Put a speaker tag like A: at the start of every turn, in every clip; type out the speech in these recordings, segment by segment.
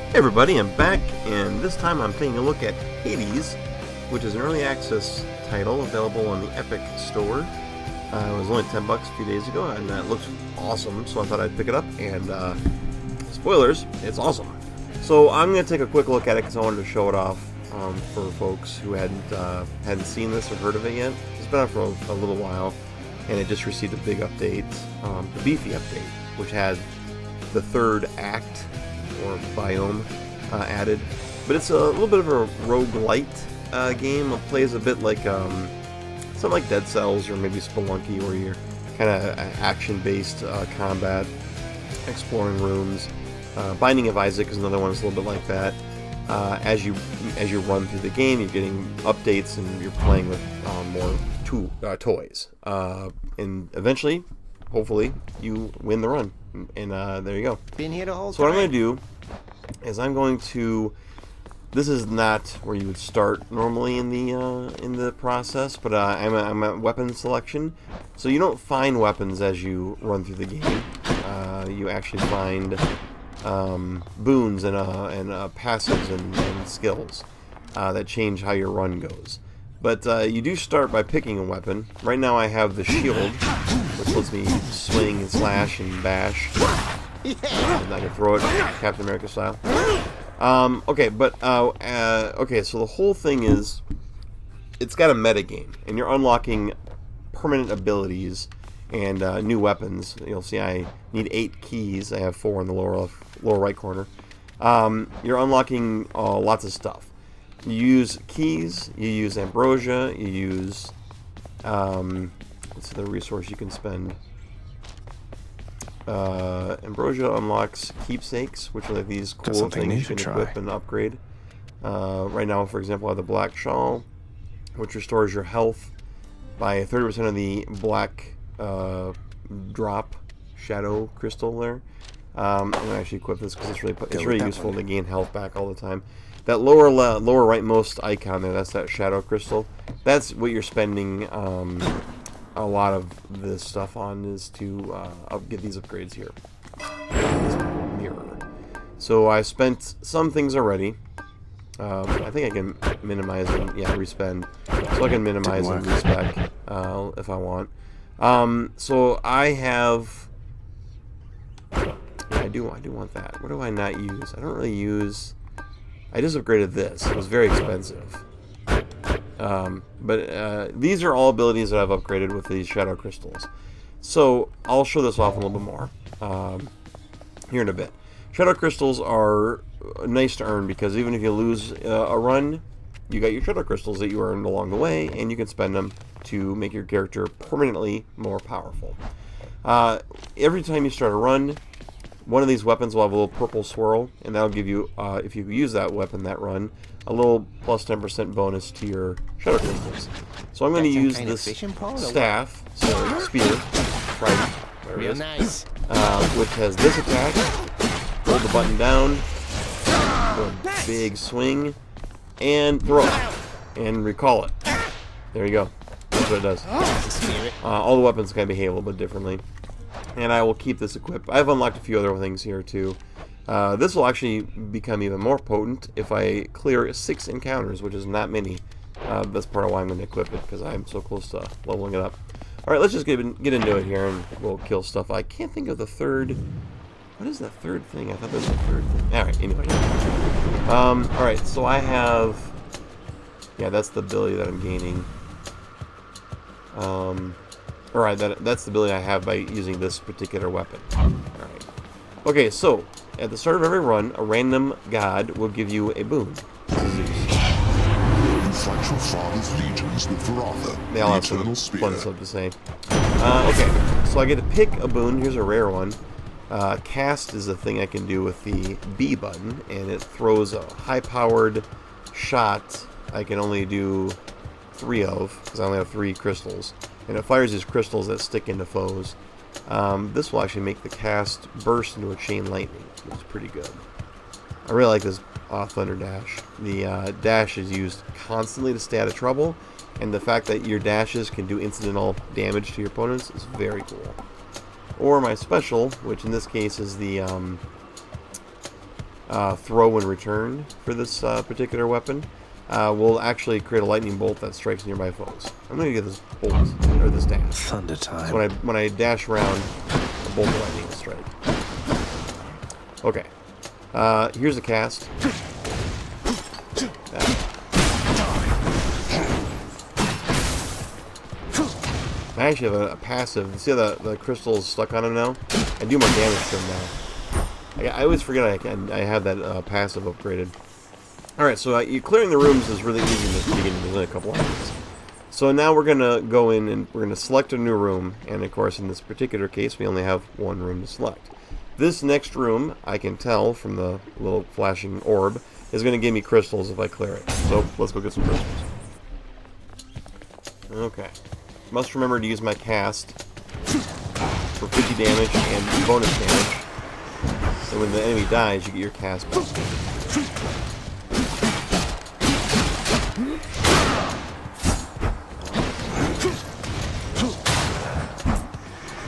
A: Hey everybody, I'm back, and this time I'm taking a look at Hades, which is an early access title available on the Epic Store. It was only 10 bucks a few days ago, and it looks awesome, so I thought I'd pick it up, and spoilers, it's awesome. So I'm going to take a quick look at it because I wanted to show it off for folks who hadn't seen this or heard of it yet. It's been out for a little while, and it just received a big update, the Beefy update, which had the third act or biome added, but it's a little bit of a roguelite game. It plays a bit like something like Dead Cells or maybe Spelunky, where you're kind of action-based combat, exploring rooms. Binding of Isaac is another one that's a little bit like that. As you run through the game, you're getting updates and you're playing with more toys, and eventually, hopefully, you win the run. And there you go.
B: Been here the whole
A: so what I'm going to do is I'm going to. This is not where you would start normally in the process, but I'm at weapon selection. So you don't find weapons as you run through the game. You actually find boons and passives and skills that change how your run goes. But you do start by picking a weapon. Right now I have the shield, which lets me swing and slash and bash. And I can throw it Captain America style. Okay, so the whole thing is, it's got a metagame, and you're unlocking permanent abilities and new weapons. You'll see I need 8 keys. I have 4 in the lower right corner. You're unlocking lots of stuff. You use keys, you use ambrosia, you use what's the resource you can spend? Ambrosia unlocks keepsakes, which are like these cool things you can equip and upgrade. Right now, for example, I have the black shawl, which restores your health by 30% of the black drop shadow crystal there. I'm gonna actually equip this because it's really useful to gain health back all the time. That lower rightmost icon there, that's that shadow crystal. That's what you're spending a lot of this stuff on, is to get these upgrades here. This mirror. So I spent some things already. I think I can minimize and respend. So I can minimize and respec if I want. So I have. I do want that. What do I not use? I don't really use. I just upgraded this. It was very expensive. But these are all abilities that I've upgraded with these shadow crystals. So I'll show this off a little bit more here in a bit. Shadow crystals are nice to earn because even if you lose a run, you got your shadow crystals that you earned along the way, and you can spend them to make your character permanently more powerful. Every time you start a run, one of these weapons will have a little purple swirl, and that'll give you, if you use that weapon that run, a little plus 10% bonus to your shadow crystals. So I'm going to use this staff, so spear, trident, there it is,
B: nice.
A: Which has this attack. Hold the button down, do a big swing, and throw it, and recall it. There you go. That's what it does. All the weapons kind of behave a little bit differently. And I will keep this equipped. I've unlocked a few other things here too. This will actually become even more potent if I clear 6 encounters, which is not many. That's part of why I'm going to equip it, because I'm so close to leveling it up. Alright, let's just get into it here, and we'll kill stuff. I can't think of the third... What is that third thing? I thought there was a third thing. Alright, anyway. Alright, so I have... Yeah, that's the ability that I'm gaining. Alright, that's the ability I have by using this particular weapon. Alright. Okay, so, at the start of every run, a random god will give you a boon.
C: You fight your father's legions with Varatha,
A: they all have some fun stuff to say. Okay, so I get to pick a boon. Here's a rare one. Cast is a thing I can do with the B button, and it throws a high-powered shot I can only do 3 of, because I only have 3 crystals. And it fires these crystals that stick into foes. This will actually make the cast burst into a chain lightning, which is pretty good. I really like this Thunder Dash. The dash is used constantly to stay out of trouble, and the fact that your dashes can do incidental damage to your opponents is very cool. Or my special, which in this case is the throw in return for this particular weapon will actually create a lightning bolt that strikes nearby foes. I'm going to get this bolt, or this dash.
B: Thunder time.
A: So when I dash around, a bolt of lightning will strike. Okay. Here's a cast. I actually have a passive. See how the crystal is stuck on him now? I do more damage to him now. I always forget I have that passive upgraded. Alright, so clearing the rooms is really easy in this beginning. There's only a couple items. So now we're going to go in and we're going to select a new room. And of course, in this particular case, we only have one room to select. This next room, I can tell from the little flashing orb, is going to give me crystals if I clear it. So let's go get some crystals. Okay. Must remember to use my cast for 50 damage and bonus damage. And when the enemy dies, you get your cast back.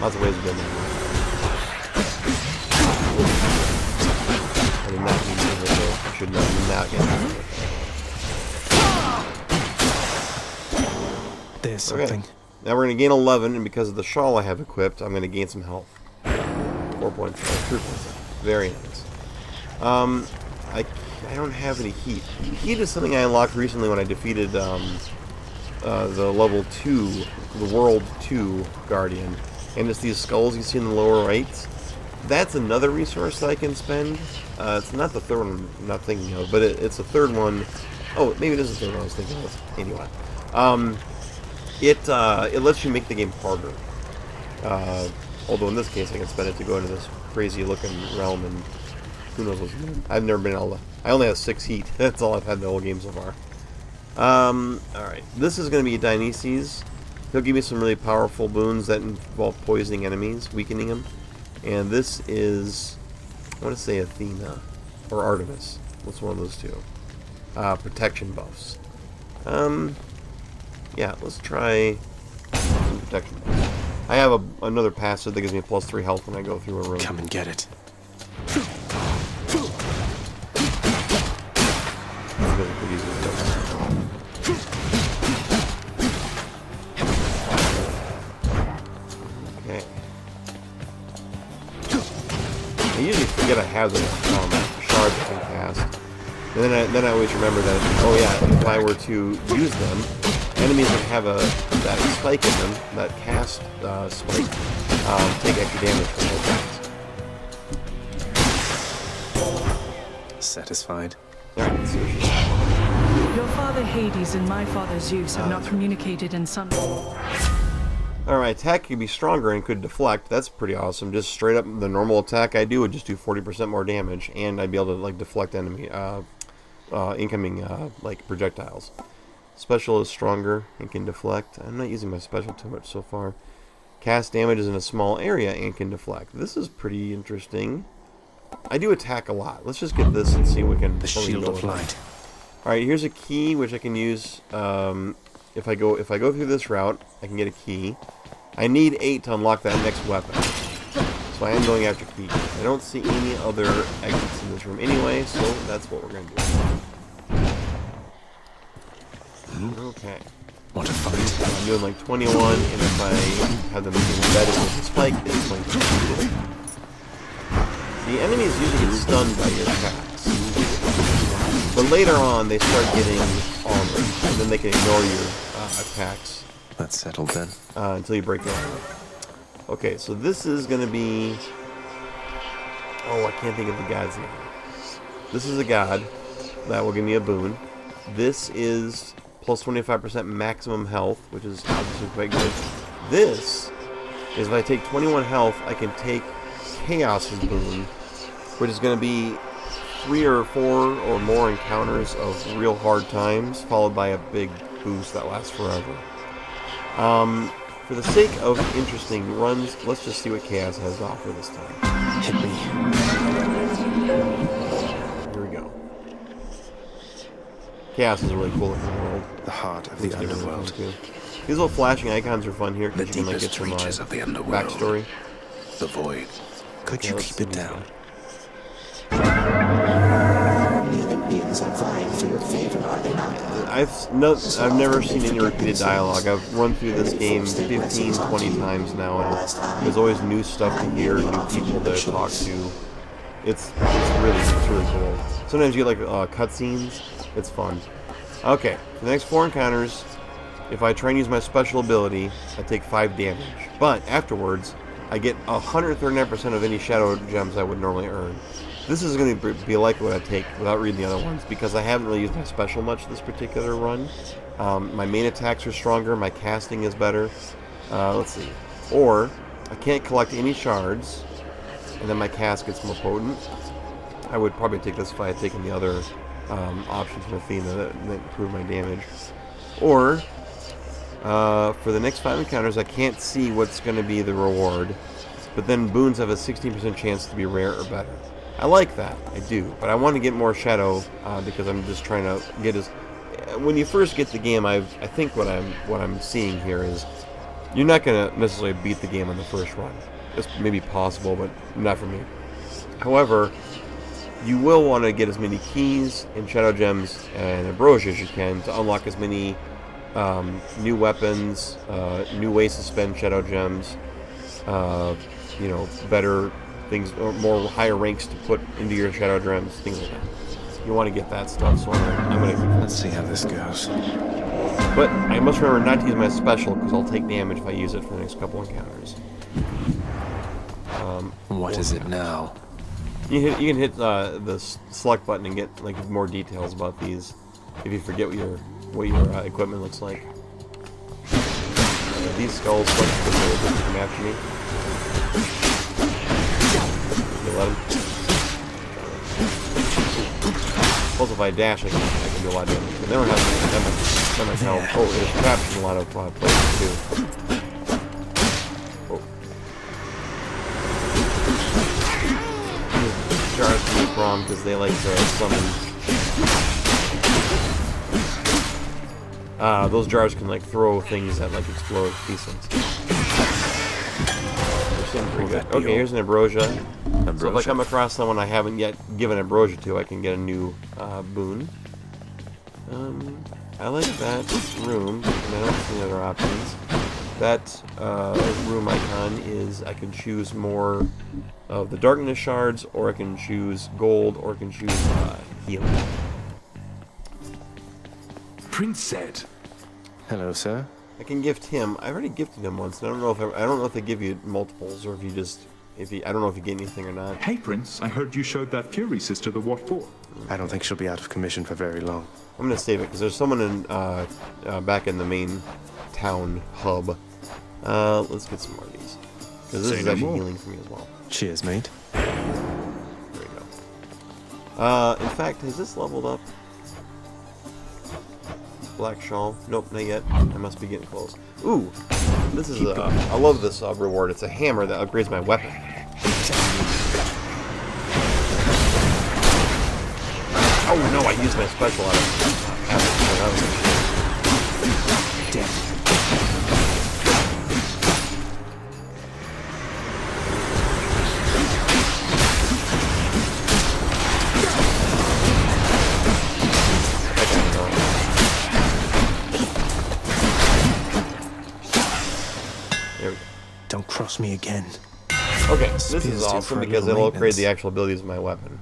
A: Lots of ways of doing that. I did not mean to hit there. I should not get that.
B: There's something.
A: Okay. Now we're going to gain 11, and because of the shawl I have equipped, I'm going to gain some health. 4 points. 3 points. Very nice. I don't have any heat. Heat is something I unlocked recently when I defeated the level 2, the World 2 Guardian. And it's these skulls you see in the lower right. That's another resource that I can spend. It's not the third one I'm not thinking of, but it's the third one. Oh, maybe it is the third one I was thinking of. Anyway. It lets you make the game harder. Although in this case I can spend it to go into this crazy looking realm and who knows what's good. I've never been able to. I only have 6 heat. That's all I've had the whole game so far. Alright. This is going to be Dionysus. He'll give me some really powerful boons that involve poisoning enemies, weakening them. And this is, I want to say Athena or Artemis. What's one of those two? Protection buffs. Yeah, let's try some protection buffs. I have another passive that gives me +3 health when I go through a room.
B: Come and get it.
A: Okay. I usually forget I have the shards I can cast. And then I always remember that, oh yeah, if I were to use them, enemies that have that spike in them, that cast spike, take extra damage from those attacks.
B: Satisfied.
A: Alright, let's see what she says.
D: Your father Hades and my father Zeus have not communicated in some...
A: Alright, attack can be stronger and could deflect. That's pretty awesome. Just straight up the normal attack I do would just do 40% more damage, and I'd be able to like deflect enemy incoming like projectiles. Special is stronger and can deflect. I'm not using my special too much so far. Cast damages in a small area and can deflect. This is pretty interesting. I do attack a lot. Let's just get this and see what we can.
B: The shield of light.
A: All right, here's a key which I can use. If I go through this route, I can get a key. I need 8 to unlock that next weapon. So I am going after keys. I don't see any other exits in this room anyway, so that's what we're going to do. Okay.
B: What a fight.
A: So I'm doing like 21, and if I have them embedded with the spike, it's going to do. The enemies usually get stunned by your attacks. But later on, they start getting armor, and then they can ignore your attacks.
B: That's settled then.
A: Until you break their armor. Okay, so this is going to be... Oh, I can't think of the god's name. This is a god that will give me a boon. This is plus 25% maximum health, which is obviously quite good. This is if I take 21 health, I can take Chaos's boon, which is going to be 3 or 4 or more encounters of real hard times, followed by a big boost that lasts forever. For the sake of interesting runs, let's just see what Chaos has to offer this time.
B: Hit me.
A: Here we go. Chaos is a really cool looking world.
B: The heart of the underworld.
A: These little flashing icons are fun here because you can like get some
B: reaches of the underworld.
A: backstory.
B: The void. Could you keep it down?
A: I've never seen any repeated dialogue. I've run through this game 15, 20 times now, and there's always new stuff to hear, new people to talk to. It's really cool. Sometimes you get like cutscenes. It's fun. Okay, for the next 4 encounters, if I try and use my special ability, I take 5 damage. But afterwards, I get 139% of any shadow gems I would normally earn. This is going to be like what I take without reading the other ones, because I haven't really used my special much this particular run. My main attacks are stronger, my casting is better. Let's see. Or, I can't collect any shards, and then my cast gets more potent. I would probably take this if I had taken the other option from Athena that improved my damage. Or, for the next 5 encounters, I can't see what's going to be the reward, but then boons have a 16% chance to be rare or better. I like that, I do, but I want to get more shadow because I'm just trying to get as. When you first get the game, I think what I'm seeing here is you're not going to necessarily beat the game on the first run. It's maybe possible, but not for me. However, you will want to get as many keys and shadow gems and ambrosia as you can to unlock as many new weapons, new ways to spend shadow gems, better things, or more higher ranks to put into your shadow gems, things like that. You want to get that stuff, so I'm gonna.
B: Let's see how this goes.
A: But I must remember not to use my special, because I'll take damage if I use it for the next couple encounters.
B: What is it now?
A: You can hit the select button and get like more details about these if you forget what your equipment looks like. These skulls come after me. You let them. Plus, if I dash, I can do a lot of damage. But they don't have that much health. Oh, there's traps in a lot of places too. Oh. Jars can be wrong because they like to summon. Those jars can like throw things that like explode pieces. Pretty good. Okay, here's an ambrosia. So if I come across someone I haven't yet given ambrosia to, I can get a new boon. I like that room, and I don't see any other options. That room icon is I can choose more of the darkness shards, or I can choose gold, or I can choose healing.
E: Prince said.
B: Hello, sir.
A: I can gift him. I already gifted him once. And I don't know if they give you multiples, or if you just I don't know if you get anything or not.
E: Hey, Prince, I heard you showed that Fury sister the what for.
B: I don't think she'll be out of commission for very long.
A: I'm gonna save it because there's someone in back in the main town hub. Let's get some more of these because this is actually healing for me as well.
B: Cheers, mate.
A: There we go. In fact, has this leveled up? Black shawl? Nope, not yet. I must be getting close. Ooh, this is I love this reward. It's a hammer that upgrades my weapon. Oh no, I used my special on it. Damn. There we go.
B: Don't cross me again.
A: Okay, this is awesome because it'll upgrade the actual abilities of my weapon.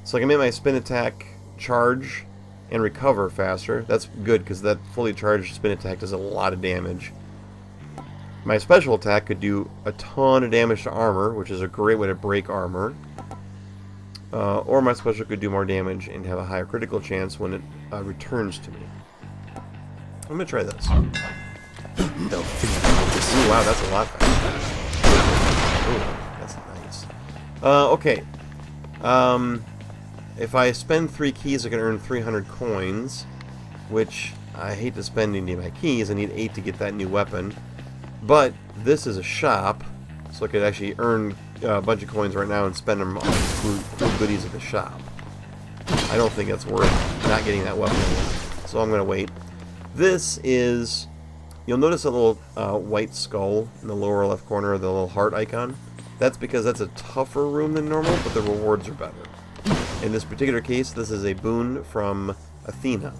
A: So I can make my spin attack charge and recover faster. That's good because that fully charged spin attack does a lot of damage. My special attack could do a ton of damage to armor, which is a great way to break armor. Or my special could do more damage and have a higher critical chance when it returns to me. I'm going to try this. Ooh, wow, that's a lot faster. Ooh, that's nice. Okay. If I spend 3 keys, I can earn 300 coins, which I hate to spend any of my keys. I need 8 to get that new weapon. But this is a shop, so I could actually earn a bunch of coins right now and spend them on food goodies at the shop. I don't think it's worth not getting that weapon anymore, so I'm going to wait. This is... You'll notice a little white skull in the lower left corner of the little heart icon. That's because that's a tougher room than normal, but the rewards are better. In this particular case, this is a boon from Athena.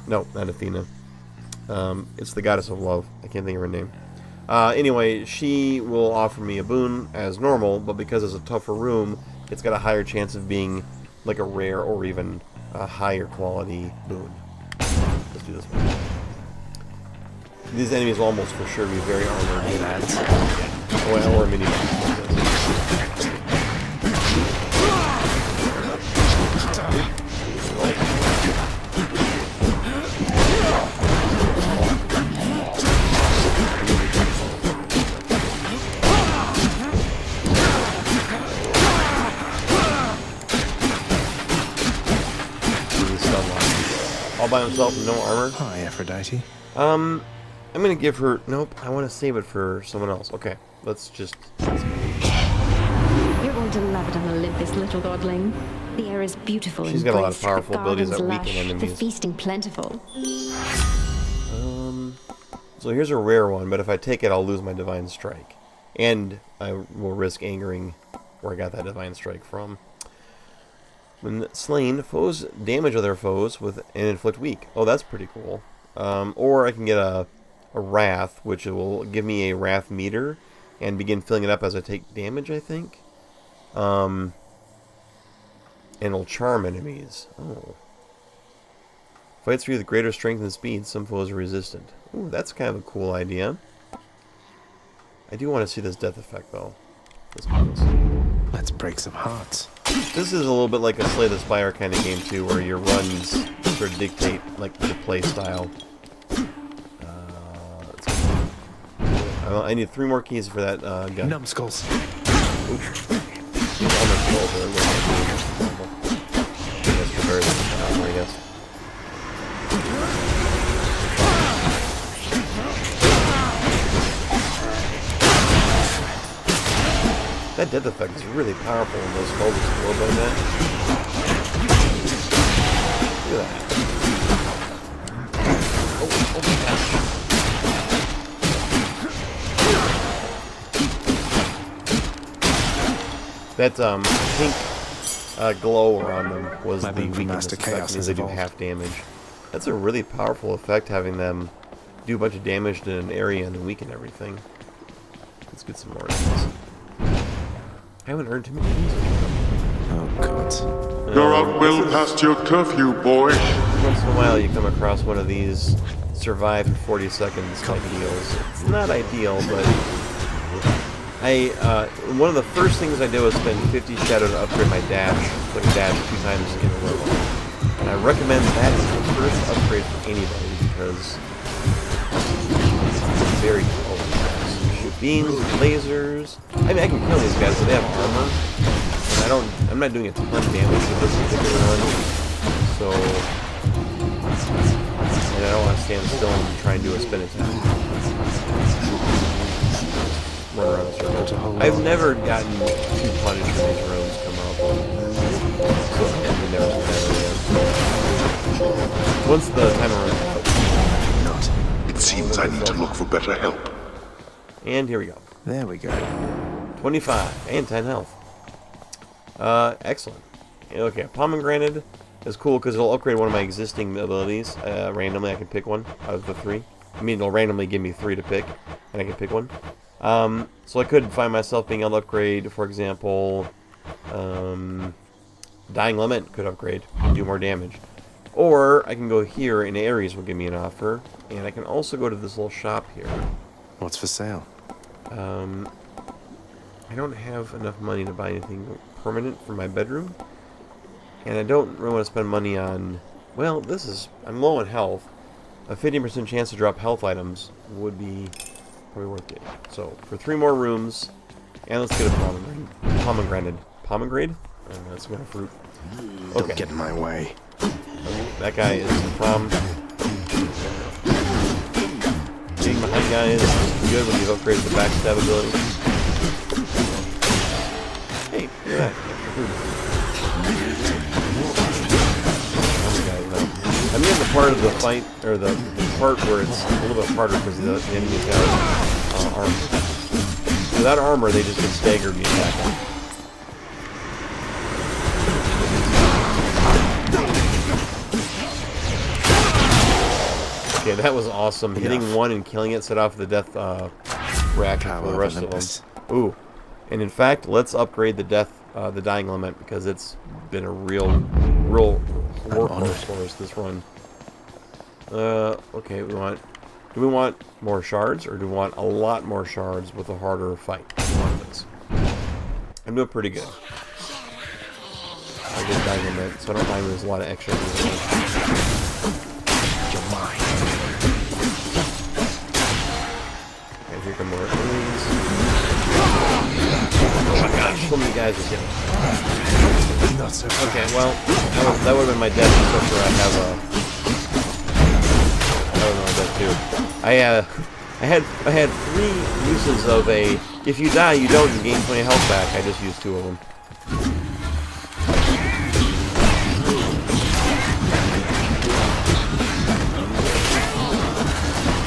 A: No, not Athena. It's the goddess of love. I can't think of her name. Anyway, she will offer me a boon as normal, but because it's a tougher room, it's got a higher chance of being like a rare or even a higher quality boon. Let's do this one. These enemies will almost for sure be very armored.
B: Hey, lads.
A: Or mini boss. All by himself, no armor.
B: Hi, Aphrodite.
A: I'm gonna give her. Nope, I want to save it for someone else. Okay, let's just.
F: You're going to love it on Olympus, little godling. The air is beautiful.
A: She's got a lot of powerful abilities that weaken enemies.
F: The feasting plentiful.
A: So here's a rare one, but if I take it, I'll lose my divine strike, and I will risk angering where I got that divine strike from. When slain, foes damage other foes with and inflict weak. Oh, that's pretty cool. Or I can get a wrath, which will give me a wrath meter and begin filling it up as I take damage, I think. And it'll charm enemies. Oh. Fights for you with greater strength and speed. Some foes are resistant. Ooh, that's kind of a cool idea. I do want to see this death effect, though.
B: Let's break some hearts.
A: This is a little bit like a Slay the Spire kind of game, too, where your runs sort of dictate, like, the play style. I need 3 more keys for that gun.
B: Numbskulls.
A: Oops. I guess. That death effect is really powerful when those skulls explode like that. Look at that. Oh my gosh. That pink glow around them was the weakness
B: Master
A: effect,
B: Chaos
A: means they do
B: evolved.
A: half damage. That's a really powerful effect, having them do a bunch of damage to an area and then weaken everything. Let's get some more of these. I haven't earned too many of these.
B: Oh, God.
C: You're out well past your curfew, boy.
A: Once in a while you come across one of these survive in 40 seconds type deals. It's not ideal, but one of the first things I did was spend 50 shadow to upgrade my dash, like a dash 2 times in a row. And I recommend that as the first upgrade for anybody because it's very cool. Shoot beams, lasers. I mean, I can kill these guys, but they have armor. And I'm not doing a ton of damage with this particular one. So, and I don't want to stand still and try and do a spin attack. Run around the circle. I've never gotten too punished when these rooms come up. So, and we never once the timer runs out.
C: It seems I need to look for better help.
A: And here we go.
B: There we go.
A: 25 and 10 health. Excellent. Okay, pomegranate is cool because it'll upgrade one of my existing abilities. Randomly, I can pick one out of the 3. I mean, it'll randomly give me 3 to pick, and I can pick one. So I could find myself being able to upgrade, for example, Dying Lament could upgrade and do more damage. Or I can go here, and Ares will give me an offer, and I can also go to this little shop here.
B: What's for sale?
A: I don't have enough money to buy anything permanent for my bedroom. And I don't really want to spend money on... Well, I'm low on health. A 50% chance to drop health items would be probably worth it. So, for 3 more rooms, and let's get a pomegranate. Pomegranate? That's kind of fruit. Okay.
B: Don't get in my way.
A: That guy is from... Getting behind guys is good when you've upgraded the backstab ability. Hey, look at that. I'm in the part of the fight, or the part where it's a little bit harder because the enemies have armor. Without armor, they just get staggered and attack them. that was awesome. Hitting one and killing it set off the death reaction for the rest of them. Ooh. And in fact, let's upgrade the dying element, because it's been a real workhorse for us this run. Okay, do we want more shards, or do we want a lot more shards with a harder fight? I'm doing pretty good. I get dying element, so I don't mind there's a lot of extra.
B: You're mine.
A: Okay, here come more enemies. Oh my gosh, so many guys are killing.
B: Not so
A: Okay, well, that would have been my death, except for I have that would have been my death too. I had 3 uses of a, if you die, you don't gain 20 health back. I just used 2 of them.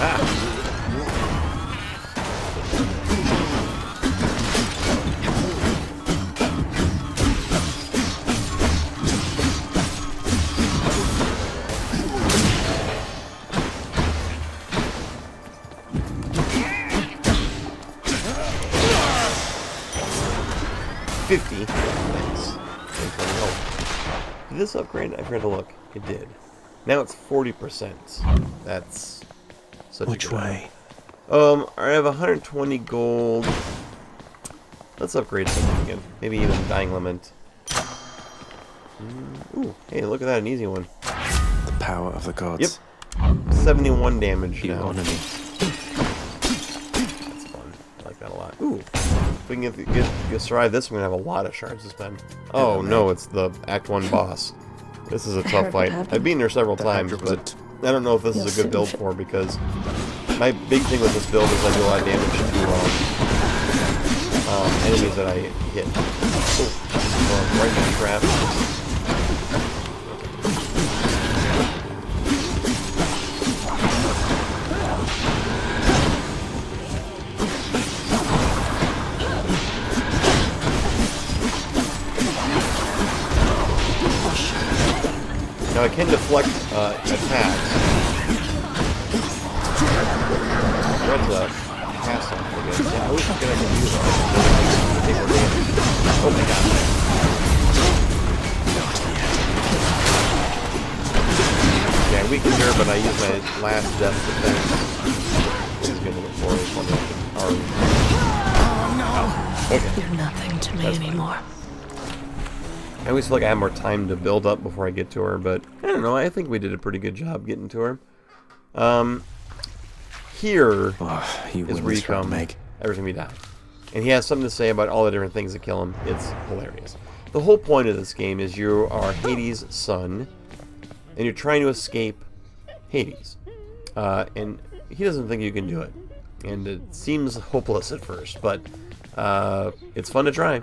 A: Ah. 50. Nice. Did this upgrade? I forgot to look. It did. Now it's 40%. That's such
B: Which
A: a good
B: way?
A: I have 120 gold. Let's upgrade something again. Maybe even dying element. Ooh, hey, look at that, an easy one.
B: The power of the gods.
A: Yep. 71 damage
B: You
A: now.
B: honor me.
A: That's fun. I like that a lot. Ooh. If we can get survive this, we're gonna have a lot of shards to spend. Oh no, it's the Act 1 boss. This is a tough fight. I've been there several times, but I don't know if this is a good build for, because my big thing with this build is I do a lot of damage to enemies that I hit. Oh, right in the trap. Now I can deflect attacks. Red pass on, I guess. Yeah, I wish I could have used it. Take more damage. Oh my god. Yeah, I weakened her, but I used my last death defense. This is gonna look for it. Okay.
D: You're nothing to me anymore.
A: I always feel like I have more time to build up before I get to her, but I don't know. I think we did a pretty good job getting to her. Here is where you come every time we die. And he has something to say about all the different things that kill him. It's hilarious. The whole point of this game is you are Hades' son, and you're trying to escape Hades. And he doesn't think you can do it. And it seems hopeless at first, but it's fun to try.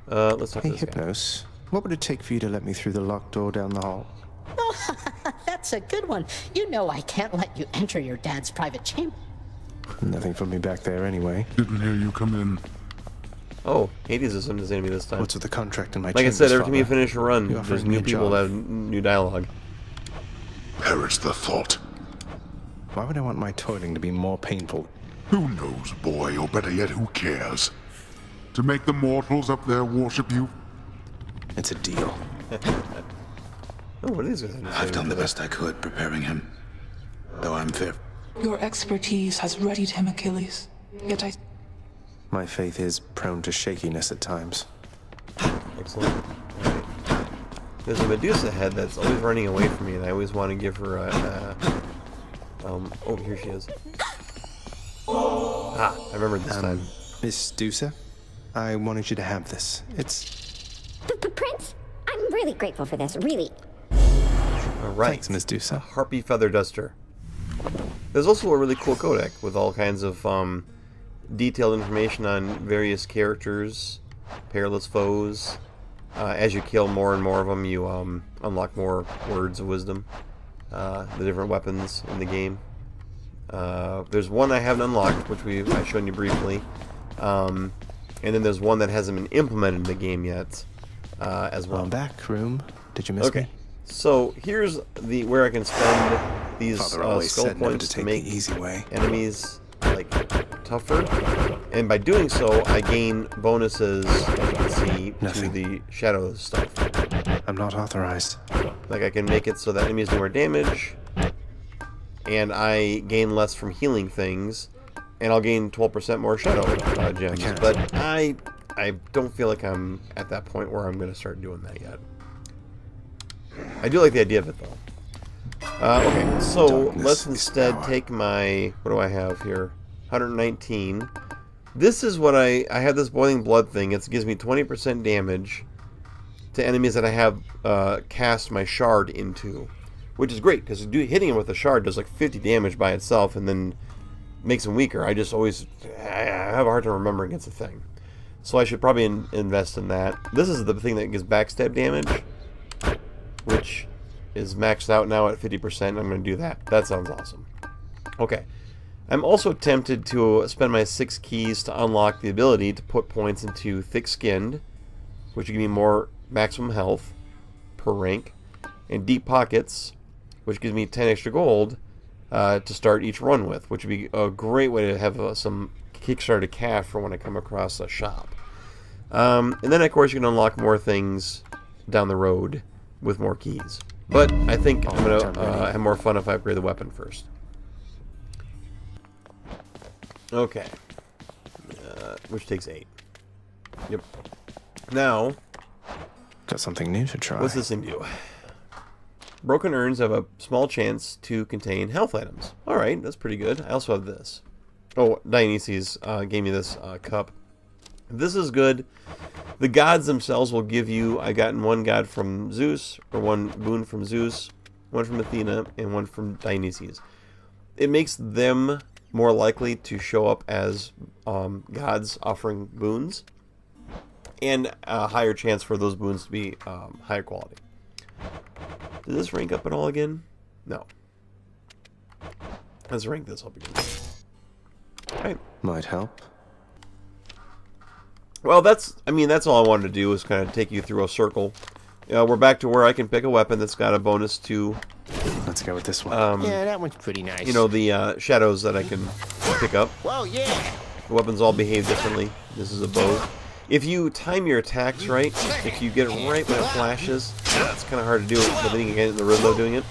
A: Let's talk to this guy.
B: Hypnos, what would it take for you to let me through the locked door down the hall?
G: Oh, that's a good one. You know I can't let you enter your dad's private chamber.
B: Nothing for me back there anyway.
C: Didn't hear you come in.
A: Oh, Hades is his enemy this time.
B: What's with the contract in my
A: Like I
B: chambers,
A: said, every time you
B: Father?
A: finish a run,
B: You
A: there's
B: offering me
A: new
B: a
A: people
B: job?
A: that have new dialogue.
C: Perish the thought.
B: Why would I want my toiling to be more painful?
C: Who knows, boy, or better yet, who cares? To make the mortals up there worship you?
B: It's a deal.
A: Oh, what is this?
H: I've done the best I could preparing him. Though I'm fearful.
I: Your expertise has readied him, Achilles. Yet I...
B: My faith is prone to shakiness at times.
A: Excellent. Alright. There's a Medusa head that's always running away from me, and I always want to give her a... oh, here she is. Ah, I remembered this time.
B: Miss Dusa, I wanted you to have this. It's...
J: Prince, I'm really grateful for this, really.
A: Alright.
B: Thanks, Miss Dusa.
A: Harpy Feather Duster. There's also a really cool codec with all kinds of detailed information on various characters, perilous foes. As you kill more and more of them, you unlock more words of wisdom. The different weapons in the game. There's one I haven't unlocked, which I've shown you briefly. And then there's one that hasn't been implemented in the game yet, as well.
B: Back room. Did you miss me?
A: So here's where I can spend these
B: Father always
A: skull
B: said never
A: points
B: to
A: to
B: take
A: make
B: the easy way.
A: enemies like tougher, and by doing so, I gain bonuses, as you can see,
B: Nothing.
A: to the shadow stuff.
B: I'm not authorized.
A: Like I can make it so that enemies do more damage, and I gain less from healing things, and I'll gain 12% more shadow gems. But I don't feel like I'm at that point where I'm going to start doing that yet. I do like the idea of it though. Okay, so let's instead take my, what do I have here? 119. This is what I have this boiling blood thing. It gives me 20% damage to enemies that I have cast my shard into, which is great because hitting him with a shard does like 50 damage by itself and then makes him weaker. I have a hard time remembering it's a thing. So I should probably invest in that. This is the thing that gives backstab damage, which is maxed out now at 50%. I'm going to do that. That sounds awesome. Okay. I'm also tempted to spend my 6 keys to unlock the ability to put points into Thick Skinned, which will give me more maximum health per rank, and Deep Pockets, which gives me 10 extra gold to start each run with, which would be a great way to have some Kickstarter cash for when I come across a shop. And then, of course, you can unlock more things down the road with more keys. But I think I'm going to have more fun if I upgrade the weapon first. Okay. Which takes 8. Yep. Now,
B: got something new to try.
A: What's this thing do? Broken urns have a small chance to contain health items. Alright, that's pretty good. I also have this. Oh, Dionysus gave me this cup. This is good. The gods themselves will give you, I gotten one god from Zeus, or one boon from Zeus, one from Athena, and one from Dionysus. It makes them more likely to show up as gods offering boons, and a higher chance for those boons to be higher quality. Does this rank up at all again? No. Let's rank this up again. Alright.
B: Might help.
A: Well, that's all I wanted to do was kind of take you through a circle. We're back to where I can pick a weapon that's got a bonus to...
B: Let's go with this one.
K: Yeah, that one's pretty nice.
A: You know, the shadows that I can pick up.
K: Whoa, yeah!
A: The weapons all behave differently. This is a bow. If you time your attacks right, if you get it right when it flashes, it's kind of hard to do it, but then you can get in the rhythm of doing it.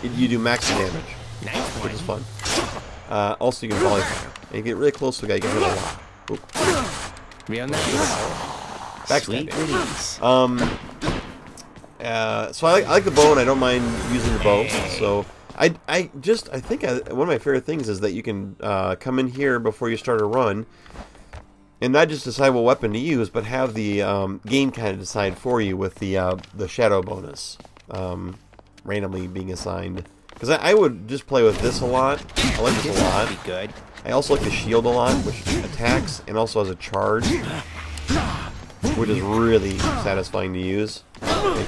A: You do max damage, which is fun. Also, you can volley fire. And you get really close to the guy, you can hit a lot. Oop.
K: Real nice.
A: Backstab damage. So I like the bow, and I don't mind using the bow. So I think one of my favorite things is that you can come in here before you start a run, and not just decide what weapon to use, but have the game kind of decide for you with the shadow bonus randomly being assigned. Because I would just play with this a lot. I like this a lot.
K: Be good.
A: I also like the shield a lot, which attacks and also has a charge, which is really satisfying to use. Like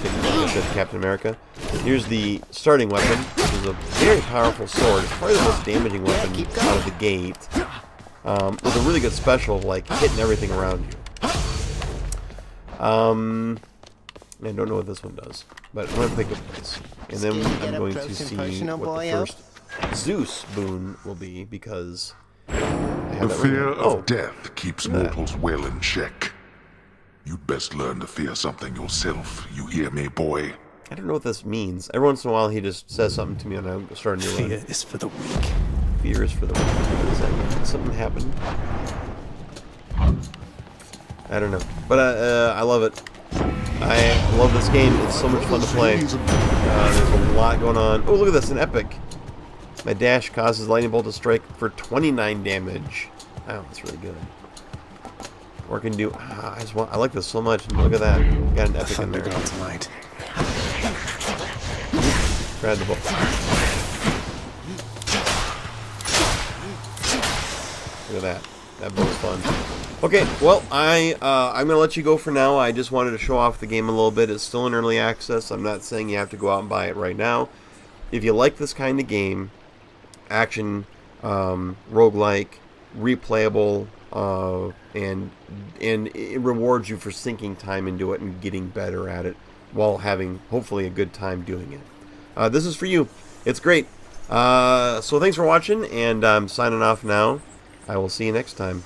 A: Captain America. Here's the starting weapon, which is a very powerful sword. It's probably the most damaging weapon out of the gate. With a really good special of like hitting everything around you. I don't know what this one does, but I'm going to pick up this. And then I'm going to see what the first Zeus boon will be, because I have
C: The
A: that
C: fear
A: right
C: of death keeps mortals well in check. You'd best learn to fear something yourself, you hear me, boy?
A: I don't know what this means. Every once in a while he just says something to me and I start a new
B: Fear is for the weak.
A: Fear is for the weak. What does that mean? Something happened? I don't know. But I love it. I love this game. It's so much fun to play. There's a lot going on. Oh, look at this. An epic. My dash causes lightning bolt to strike for 29 damage. Wow, that's really good. Or I can do... I like this so much. Look at that. Got an epic in there.
B: Tonight.
A: Grab the book. Look at that. That bow's fun. Okay, well, I'm going to let you go for now. I just wanted to show off the game a little bit. It's still in early access. I'm not saying you have to go out and buy it right now. If you like this kind of game, action, roguelike, replayable, and it rewards you for sinking time into it and getting better at it while having, hopefully, a good time doing it. This is for you. It's great. So thanks for watching, and I'm signing off now. I will see you next time.